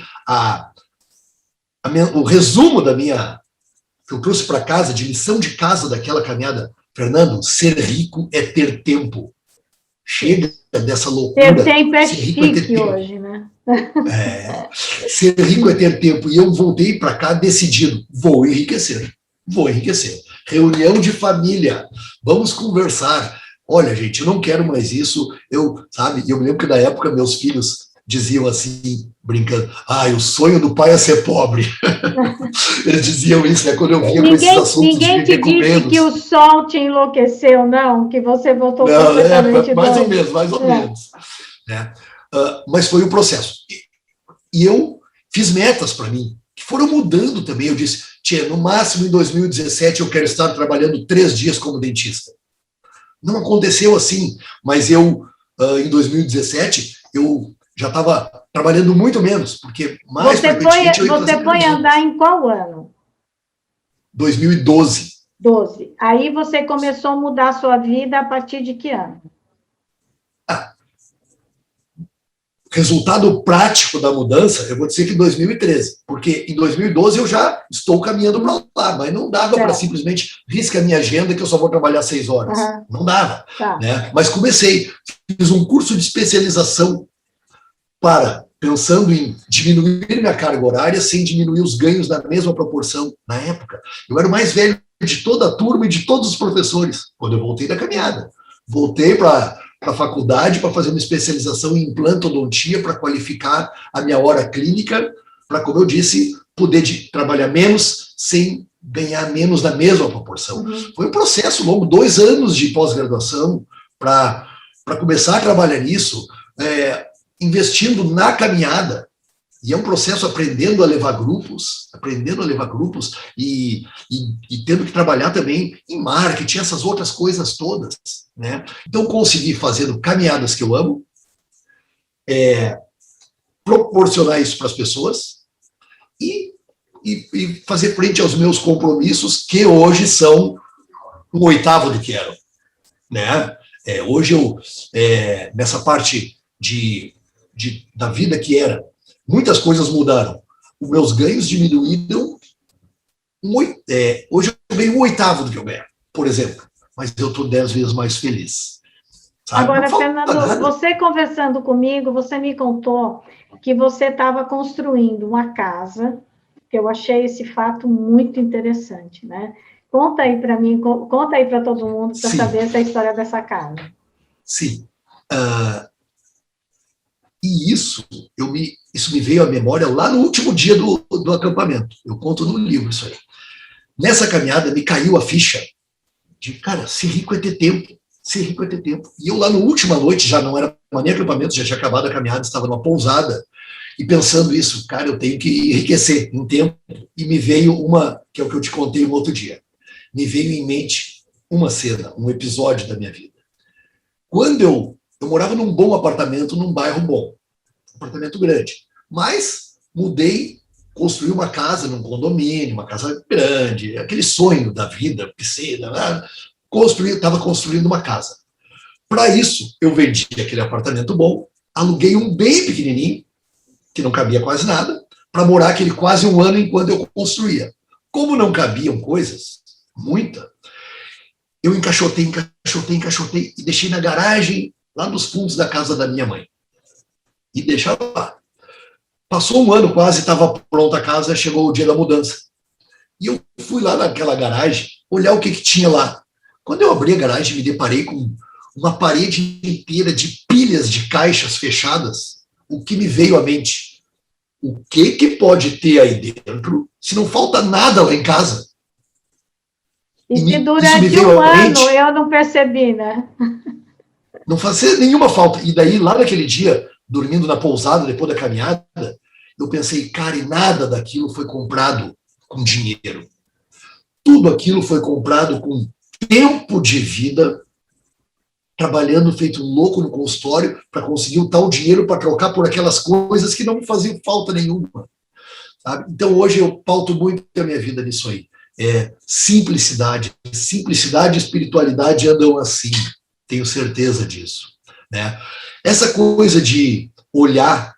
S2: o resumo que eu trouxe para casa, de lição de casa daquela caminhada. Fernando, ser rico é ter tempo. Chega dessa loucura.
S1: Ter tempo é chique hoje, né?
S2: Ser rico é ter tempo. E eu voltei para cá decidido. Vou enriquecer. Reunião de família. Vamos conversar. Olha, gente, eu não quero mais isso. Eu me lembro que na época meus filhos diziam assim, brincando, o sonho do pai é ser pobre. Eles diziam isso, né? Quando eu vinha com esses assuntos.
S1: Ninguém te disse que o sol te enlouqueceu, não? Que você voltou completamente
S2: mais ou menos. Né? Mas foi o processo. E eu fiz metas para mim, que foram mudando também. Eu disse, no máximo em 2017 eu quero estar trabalhando 3 dias como dentista. Não aconteceu assim, mas eu, em 2017, eu já estava trabalhando muito menos, porque mais frequentemente eu ia
S1: Você foi andar em qual ano?
S2: 2012.
S1: 12. Aí você começou a mudar a sua vida a partir de que ano?
S2: Resultado prático da mudança, eu vou dizer que em 2013, porque em 2012 eu já estou caminhando para lá, mas não dava para simplesmente riscar a minha agenda que eu só vou trabalhar 6 horas. Não dava. Né? Mas comecei, fiz um curso de especialização pensando em diminuir minha carga horária sem diminuir os ganhos na mesma proporção na época. Eu era o mais velho de toda a turma e de todos os professores, quando eu voltei da caminhada. Voltei para a faculdade para fazer uma especialização em implantodontia, para qualificar a minha hora clínica, para, como eu disse, poder trabalhar menos sem ganhar menos na mesma proporção. Foi um processo longo, 2 anos de pós-graduação para começar a trabalhar nisso, investindo na caminhada. E é um processo aprendendo a levar grupos e tendo que trabalhar também em marketing, essas outras coisas todas. Né? Então, consegui fazendo caminhadas que eu amo, proporcionar isso para as pessoas e fazer frente aos meus compromissos, que hoje são 1/8 do que eram. Né? Hoje eu, nessa parte da vida que era, muitas coisas mudaram. Os meus ganhos diminuíram. Hoje eu ganho 1/8 do que eu ganho, por exemplo. Mas eu estou 10 vezes mais feliz. Sabe?
S1: Agora, Fernando, você conversando comigo, você me contou que você estava construindo uma casa, que eu achei esse fato muito interessante, né? Conta aí para mim, conta aí para todo mundo, para saber essa história dessa casa.
S2: Sim. E isso me veio à memória lá no último dia do acampamento. Eu conto no livro isso aí. Nessa caminhada me caiu a ficha de, cara, ser rico é ter tempo. Ser rico é ter tempo. E eu lá na última noite, já não era nem acampamento, já tinha acabado a caminhada, estava numa pousada. E pensando isso, cara, eu tenho que enriquecer em tempo. E me veio uma, que é o que eu te contei um outro dia. Me veio em mente uma cena, um episódio da minha vida. Quando eu morava num bom apartamento, num bairro bom, um apartamento grande, mas mudei, construí uma casa num condomínio, uma casa grande, aquele sonho da vida, piscina, né? Estava construindo uma casa. Para isso, eu vendi aquele apartamento bom, aluguei um bem pequenininho, que não cabia quase nada, para morar aquele quase um ano enquanto eu construía. Como não cabiam coisas, muita, eu encaixotei e deixei na garagem, lá nos fundos da casa da minha mãe. E deixava lá. Passou um ano quase, estava pronta a casa, chegou o dia da mudança. E eu fui lá naquela garagem, olhar o que tinha lá. Quando eu abri a garagem, me deparei com uma parede inteira de pilhas de caixas fechadas. O que me veio à mente? O que pode ter aí dentro se não falta nada lá em casa?
S1: E se durante um ano eu não percebi, né?
S2: Não fazia nenhuma falta. E daí, lá naquele dia, dormindo na pousada, depois da caminhada, eu pensei, cara, e nada daquilo foi comprado com dinheiro. Tudo aquilo foi comprado com tempo de vida, trabalhando feito um louco no consultório para conseguir o tal dinheiro para trocar por aquelas coisas que não me faziam falta nenhuma. Sabe? Então, hoje eu pauto muito a minha vida nisso aí. Simplicidade e espiritualidade andam assim, tenho certeza disso. Né? Essa coisa de olhar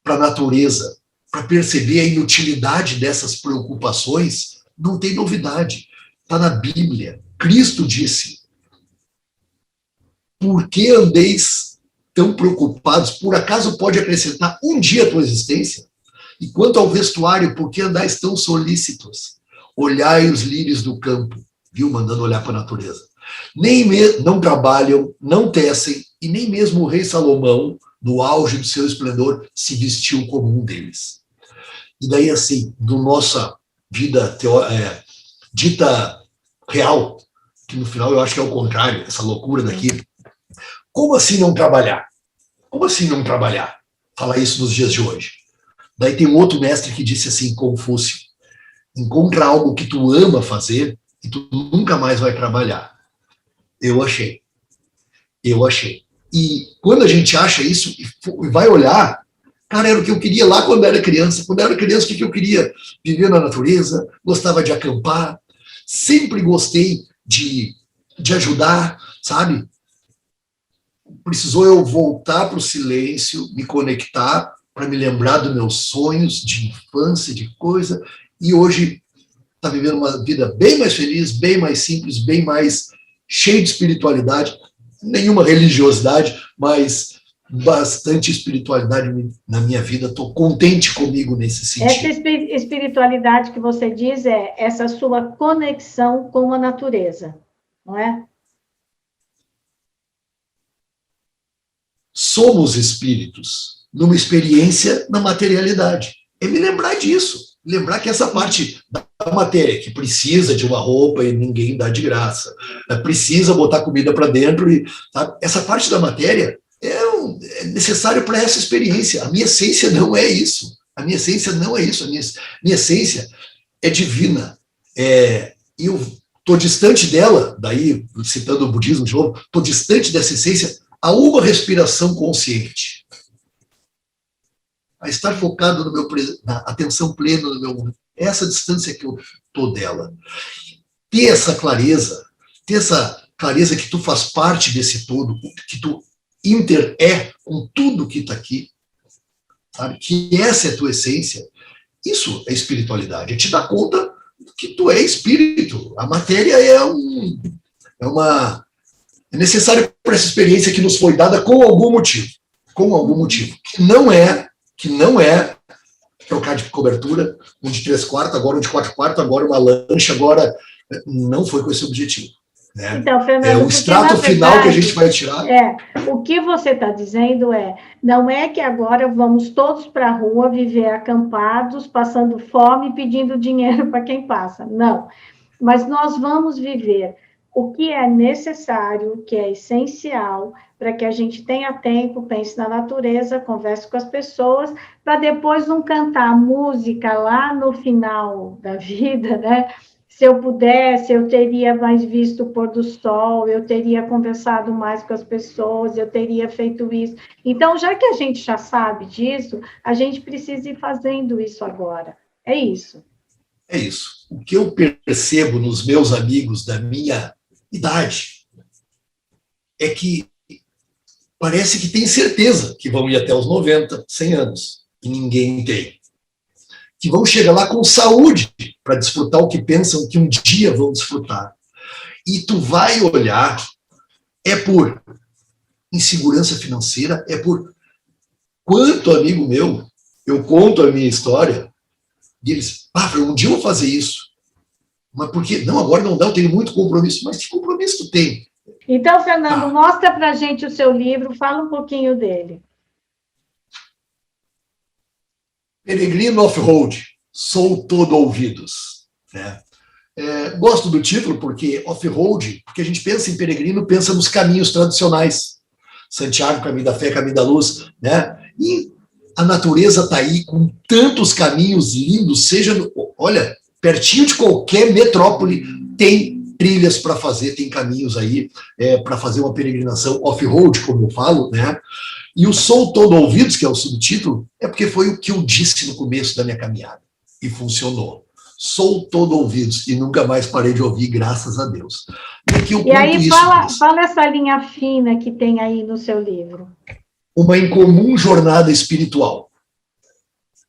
S2: para a natureza, para perceber a inutilidade dessas preocupações, não tem novidade. Está na Bíblia. Cristo disse: por que andeis tão preocupados? Por acaso pode acrescentar um dia a tua existência? E quanto ao vestuário, por que andais tão solícitos? Olhai os lírios do campo, viu? Mandando olhar para a natureza. Não trabalham, não tecem, e nem mesmo o rei Salomão, no auge do seu esplendor, se vestiu como um deles. E daí, assim, do nossa vida dita real, que no final eu acho que é o contrário, essa loucura daqui. Como assim não trabalhar? Como assim não trabalhar? Falar isso nos dias de hoje. Daí tem um outro mestre que disse assim, Confúcio: encontra algo que tu ama fazer e tu nunca mais vai trabalhar. Eu achei. E quando a gente acha isso e vai olhar, cara, era o que eu queria lá quando era criança. Quando eu era criança, o que eu queria? Viver na natureza, gostava de acampar, sempre gostei de ajudar, sabe? Precisou eu voltar para o silêncio, me conectar para me lembrar dos meus sonhos de infância, de coisa, e hoje está vivendo uma vida bem mais feliz, bem mais simples, bem mais cheia de espiritualidade, nenhuma religiosidade, mas bastante espiritualidade na minha vida. Estou contente comigo nesse sentido.
S1: Essa espiritualidade que você diz é essa sua conexão com a natureza, não é?
S2: Somos espíritos numa experiência na materialidade. É me lembrar disso. Lembrar que essa parte da matéria, que precisa de uma roupa e ninguém dá de graça, precisa botar comida para dentro, sabe? Essa parte da matéria é necessário para essa experiência. A minha essência não é isso. A minha essência não é isso. A minha essência é divina. E eu estou distante dela, daí, citando o budismo de novo, estou distante dessa essência a uma respiração consciente. A estar focado na atenção plena no meu mundo. É essa distância que eu estou dela. Ter essa clareza que tu faz parte desse todo, que tu com tudo que está aqui, sabe? Que essa é a tua essência. Isso é espiritualidade. É te dar conta que tu é espírito. A matéria é necessário para essa experiência que nos foi dada com algum motivo. Com algum motivo. Que não é trocar de cobertura, um de 3/4, agora um de 4/4, agora uma lancha, agora não foi com esse objetivo. Né?
S1: Então, Fernando,
S2: o extrato final que a gente vai tirar.
S1: O que você está dizendo não é que agora vamos todos para a rua viver acampados, passando fome, pedindo dinheiro para quem passa. Não. Mas nós vamos viver o que é necessário, o que é essencial, para que a gente tenha tempo, pense na natureza, converse com as pessoas, para depois não cantar música lá no final da vida, né? Se eu pudesse, eu teria mais visto o pôr do sol, eu teria conversado mais com as pessoas, eu teria feito isso. Então, já que a gente já sabe disso, a gente precisa ir fazendo isso agora. É isso.
S2: É isso. O que eu percebo nos meus amigos da minha idade é que parece que tem certeza que vão ir até os 90, 100 anos, e ninguém tem. Que vão chegar lá com saúde para desfrutar o que pensam que um dia vão desfrutar. E tu vai olhar, é por insegurança financeira, é por quanto amigo meu, eu conto a minha história, e eles, um dia eu vou fazer isso. Mas por quê? Não, agora não dá, eu tenho muito compromisso. Mas que compromisso tu tem?
S1: Então, Fernando, mostra para a gente o seu livro, fala um pouquinho dele.
S2: Peregrino Off-Road, sou todo ouvidos. Né? Gosto do título porque off-road, porque a gente pensa em peregrino, pensa nos caminhos tradicionais. Santiago, caminho da fé, caminho da luz. Né? E a natureza está aí com tantos caminhos lindos, olha, pertinho de qualquer metrópole tem trilhas para fazer, tem caminhos aí para fazer uma peregrinação off-road, como eu falo, né? E o Sou Todo Ouvidos, que é o subtítulo, é porque foi o que eu disse no começo da minha caminhada. E funcionou. Sou todo ouvidos e nunca mais parei de ouvir, graças a Deus.
S1: E aí, fala essa linha fina que tem aí no seu livro.
S2: Uma incomum jornada espiritual.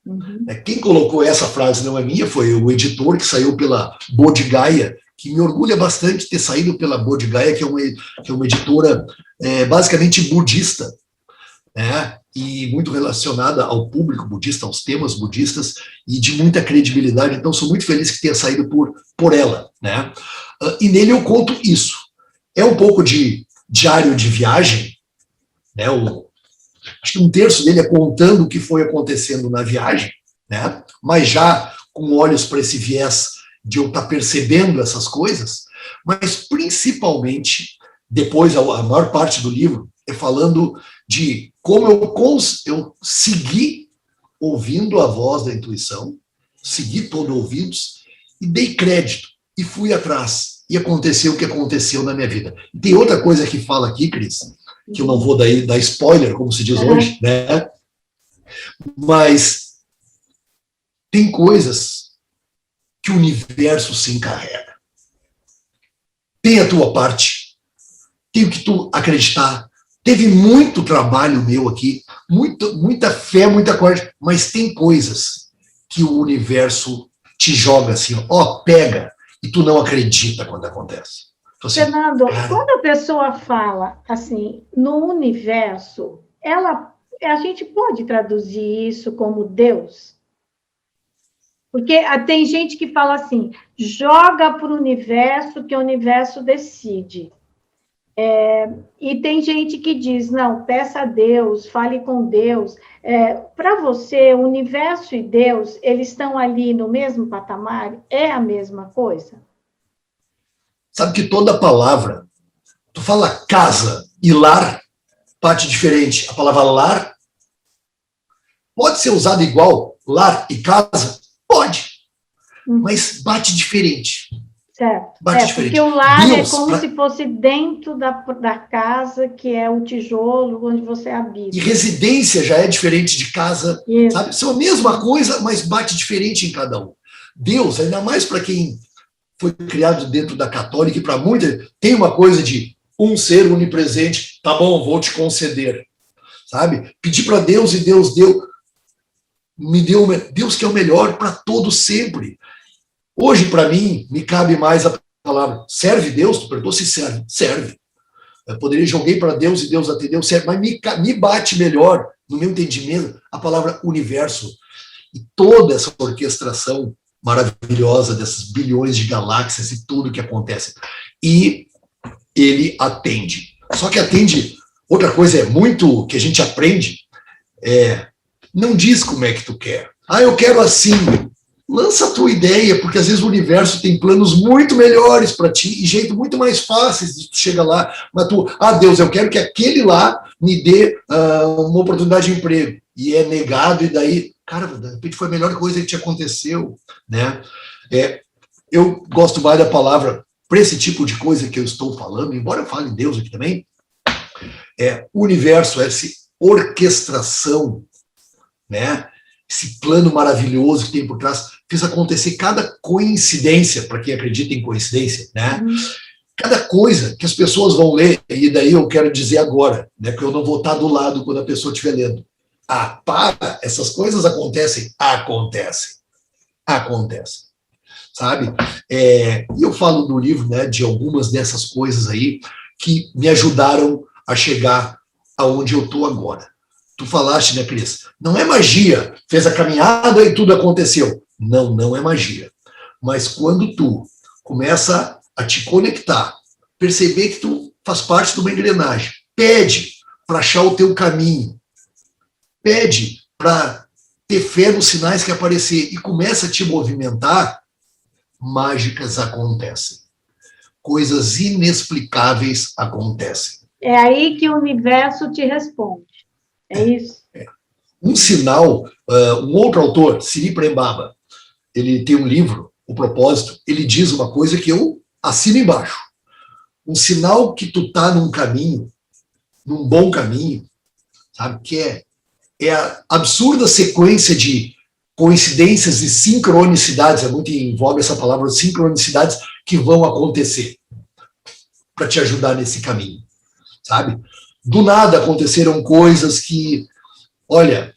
S2: Uhum. Quem colocou essa frase não é minha, foi o editor que saiu pela Bodh Gaya, que me orgulha bastante ter saído pela Bodh Gaya, que é uma editora basicamente budista, né? E muito relacionada ao público budista, aos temas budistas, e de muita credibilidade. Então, sou muito feliz que tenha saído por ela. Né? E nele eu conto isso. É um pouco de diário de viagem, né? Acho que um terço dele é contando o que foi acontecendo na viagem, né? Mas já com olhos para esse viés de eu estar percebendo essas coisas, mas principalmente, depois, a maior parte do livro é falando de como eu segui ouvindo a voz da intuição, segui todo ouvidos e dei crédito e fui atrás. E aconteceu o que aconteceu na minha vida. E tem outra coisa que fala aqui, Cris, que eu não vou dar spoiler, como se diz hoje, né? Mas tem coisas que o universo se encarrega. Tem a tua parte, tem o que tu acreditar. Teve muito trabalho meu aqui, muita fé, muita coragem, mas tem coisas que o universo te joga assim, pega, e tu não acredita quando acontece.
S1: Assim, Fernando, quando a pessoa fala assim, no universo, a gente pode traduzir isso como Deus? Porque tem gente que fala assim, joga para o universo que o universo decide. E tem gente que diz, não, peça a Deus, fale com Deus. Para você, o universo e Deus, eles estão ali no mesmo patamar? É a mesma coisa?
S2: Sabe que toda palavra, tu fala casa e lar, parte diferente. A palavra lar pode ser usada igual, lar e casa? Pode, mas bate diferente.
S1: Certo.
S2: Bate diferente.
S1: Porque o lar Deus, é como se fosse dentro da casa, que é o tijolo onde você habita.
S2: E residência já é diferente de casa, sabe? São a mesma coisa, mas bate diferente em cada um. Deus, ainda mais para quem foi criado dentro da católica, e para muitas, tem uma coisa de um ser onipresente, tá bom, vou te conceder. Sabe? Pedir para Deus e Deus me deu, Deus que é o melhor para todos sempre. Hoje, para mim, me cabe mais a palavra, serve Deus? Tu perguntou se serve. Serve. Eu poderia joguei para Deus e Deus atendeu, serve, mas me bate melhor, no meu entendimento, a palavra universo. E toda essa orquestração maravilhosa dessas bilhões de galáxias e tudo que acontece. E ele atende. Só que atende, outra coisa é muito que a gente aprende, não diz como é que tu quer. Eu quero assim. Lança a tua ideia, porque às vezes o universo tem planos muito melhores para ti e jeito muito mais fáceis de tu chegar lá. Mas tu, Deus, eu quero que aquele lá me dê uma oportunidade de emprego. E é negado, e daí, cara, de repente foi a melhor coisa que te aconteceu, né? Eu gosto mais da palavra para esse tipo de coisa que eu estou falando, embora eu fale em Deus aqui também, o universo, essa orquestração, né? Esse plano maravilhoso que tem por trás, fez acontecer cada coincidência, para quem acredita em coincidência, né? Cada coisa que as pessoas vão ler, e daí eu quero dizer agora, né, que eu não vou estar do lado quando a pessoa estiver lendo. Essas coisas acontecem? Acontecem. Sabe? E eu falo no livro, né, de algumas dessas coisas aí que me ajudaram a chegar aonde eu estou agora. Tu falaste, né, Cris? Não é magia. Fez a caminhada e tudo aconteceu. Não é magia. Mas quando tu começa a te conectar, perceber que tu faz parte de uma engrenagem, pede para achar o teu caminho, pede para ter fé nos sinais que aparecer e começa a te movimentar, mágicas acontecem. Coisas inexplicáveis acontecem.
S1: É aí que o universo te responde. É isso?
S2: Um sinal, um outro autor, Siri Prembaba, ele tem um livro, O Propósito, ele diz uma coisa que eu assino embaixo. Um sinal que tu tá num caminho, num bom caminho, sabe, que é a absurda sequência de coincidências e sincronicidades, é muito em voga essa palavra, sincronicidades, que vão acontecer para te ajudar nesse caminho, sabe? Do nada aconteceram coisas que, olha,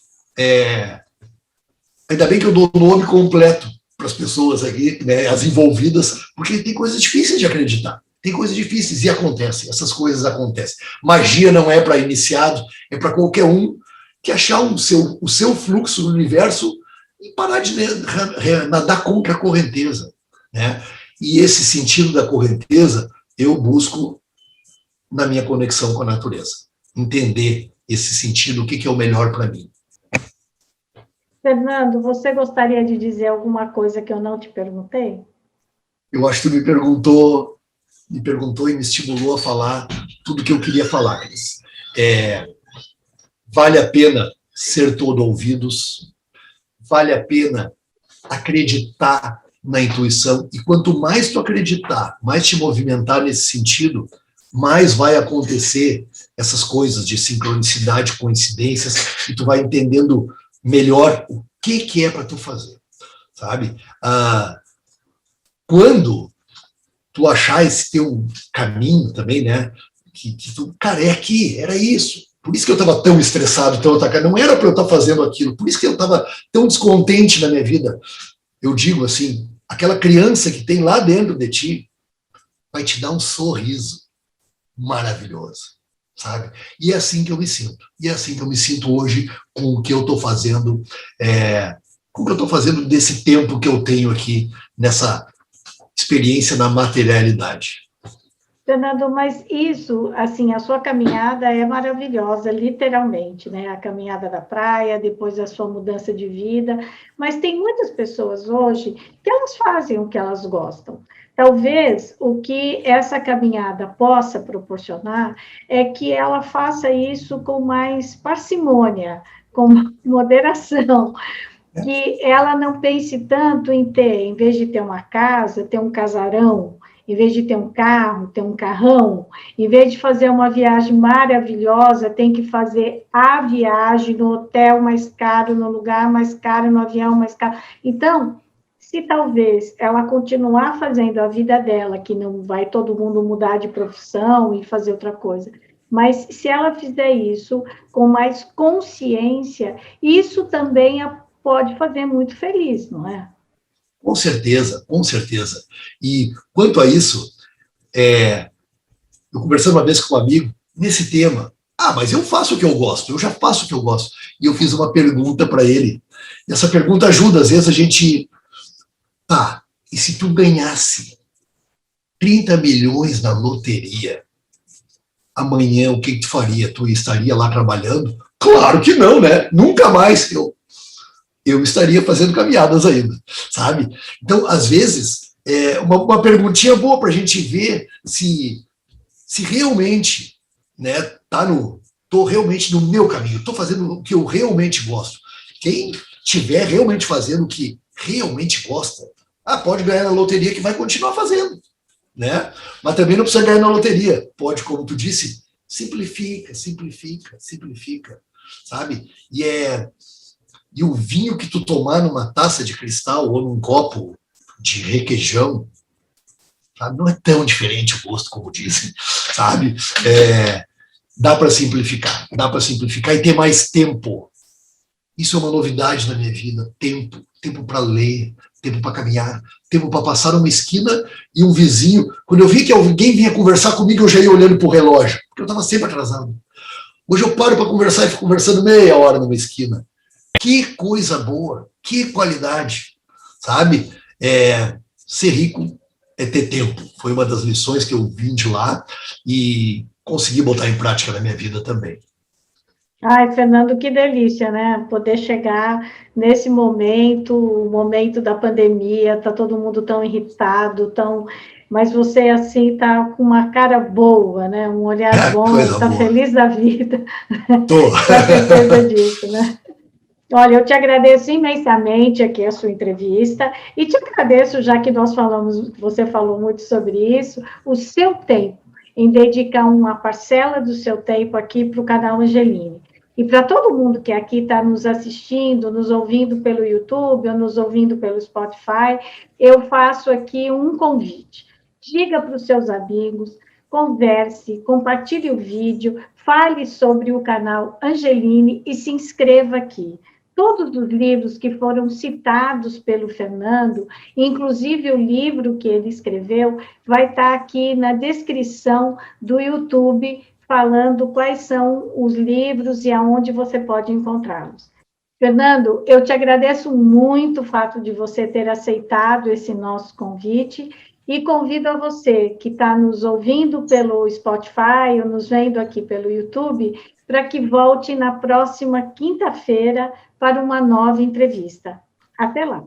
S2: ainda bem que eu dou o nome completo para as pessoas aqui, né, as envolvidas, porque tem coisas difíceis de acreditar. Tem coisas difíceis e acontecem, essas coisas acontecem. Magia não é para iniciado, é para qualquer um que achar o seu fluxo no universo e parar de nadar contra a correnteza, né? E esse sentido da correnteza eu busco na minha conexão com a natureza. Entender esse sentido, o que é o melhor para mim.
S1: Fernando, você gostaria de dizer alguma coisa que eu não te perguntei?
S2: Eu acho que tu me perguntou e me estimulou a falar tudo que eu queria falar, Cris. Vale a pena ser todo ouvidos, vale a pena acreditar na intuição, e quanto mais tu acreditar, mais te movimentar nesse sentido, mais vai acontecer essas coisas de sincronicidade, coincidências, e tu vai entendendo melhor o que é para tu fazer, sabe? Quando tu achar esse teu caminho também, né, que tu, cara, é aqui, era isso. Por isso que eu estava tão estressado, tão atacado. Não era para eu estar fazendo aquilo. Por isso que eu estava tão descontente na minha vida. Eu digo assim, aquela criança que tem lá dentro de ti vai te dar um sorriso maravilhoso, sabe? E é assim que eu me sinto. E é assim que eu me sinto hoje com o que eu estou fazendo, com o que eu estou fazendo desse tempo que eu tenho aqui nessa experiência na materialidade.
S1: Fernando, mas isso, assim, a sua caminhada é maravilhosa, literalmente, né? A caminhada da praia, depois a sua mudança de vida, mas tem muitas pessoas hoje que elas fazem o que elas gostam. Talvez o que essa caminhada possa proporcionar é que ela faça isso com mais parcimônia, com moderação, que ela não pense tanto em ter, em vez de ter uma casa, ter um casarão, em vez de ter um carro, ter um carrão, em vez de fazer uma viagem maravilhosa, tem que fazer a viagem no hotel mais caro, no lugar mais caro, no avião mais caro. Então, se talvez ela continuar fazendo a vida dela, que não vai todo mundo mudar de profissão e fazer outra coisa, mas se ela fizer isso com mais consciência, isso também a pode fazer muito feliz, não é?
S2: Com certeza, com certeza. E quanto a isso, eu conversando uma vez com um amigo nesse tema, mas eu faço o que eu gosto, eu já faço o que eu gosto. E eu fiz uma pergunta para ele. E essa pergunta ajuda, às vezes a gente... e se tu ganhasse 30 milhões na loteria, amanhã o que tu faria? Tu estaria lá trabalhando? Claro que não, né? Nunca mais. eu estaria fazendo caminhadas ainda, sabe? Então, às vezes, uma perguntinha boa para a gente ver se realmente, né, tô realmente no meu caminho, estou fazendo o que eu realmente gosto. Quem estiver realmente fazendo o que realmente gosta, pode ganhar na loteria, que vai continuar fazendo, né? Mas também não precisa ganhar na loteria. Pode, como tu disse, simplifica, sabe? E o vinho que tu tomar numa taça de cristal ou num copo de requeijão, sabe? Não é tão diferente o gosto como dizem, sabe? Dá para simplificar e ter mais tempo. Isso é uma novidade na minha vida, tempo para ler, tempo para caminhar, tempo para passar uma esquina e um vizinho. Quando eu vi que alguém vinha conversar comigo, eu já ia olhando para o relógio, porque eu estava sempre atrasado. Hoje eu paro para conversar e fico conversando meia hora numa esquina. Que coisa boa, que qualidade, sabe? Ser rico é ter tempo. Foi uma das lições que eu vim de lá e consegui botar em prática na minha vida também.
S1: Ai, Fernando, que delícia, né? Poder chegar nesse momento, o momento da pandemia, tá todo mundo tão irritado, mas você, assim, tá com uma cara boa, né? Um olhar bom,
S2: Coisa
S1: tá
S2: boa.
S1: feliz da vida.
S2: Tô.
S1: Com a certeza disso, né? Olha, eu te agradeço imensamente aqui a sua entrevista e te agradeço, já que você falou muito sobre isso, o seu tempo, em dedicar uma parcela do seu tempo aqui para o canal Angeline. E para todo mundo que aqui está nos assistindo, nos ouvindo pelo YouTube ou nos ouvindo pelo Spotify, eu faço aqui um convite. Diga para os seus amigos, converse, compartilhe o vídeo, fale sobre o canal Angeline e se inscreva aqui. Todos os livros que foram citados pelo Fernando, inclusive o livro que ele escreveu, vai estar aqui na descrição do YouTube, falando quais são os livros e aonde você pode encontrá-los. Fernando, eu te agradeço muito o fato de você ter aceitado esse nosso convite e convido a você que está nos ouvindo pelo Spotify ou nos vendo aqui pelo YouTube, para que volte na próxima quinta-feira para uma nova entrevista. Até lá!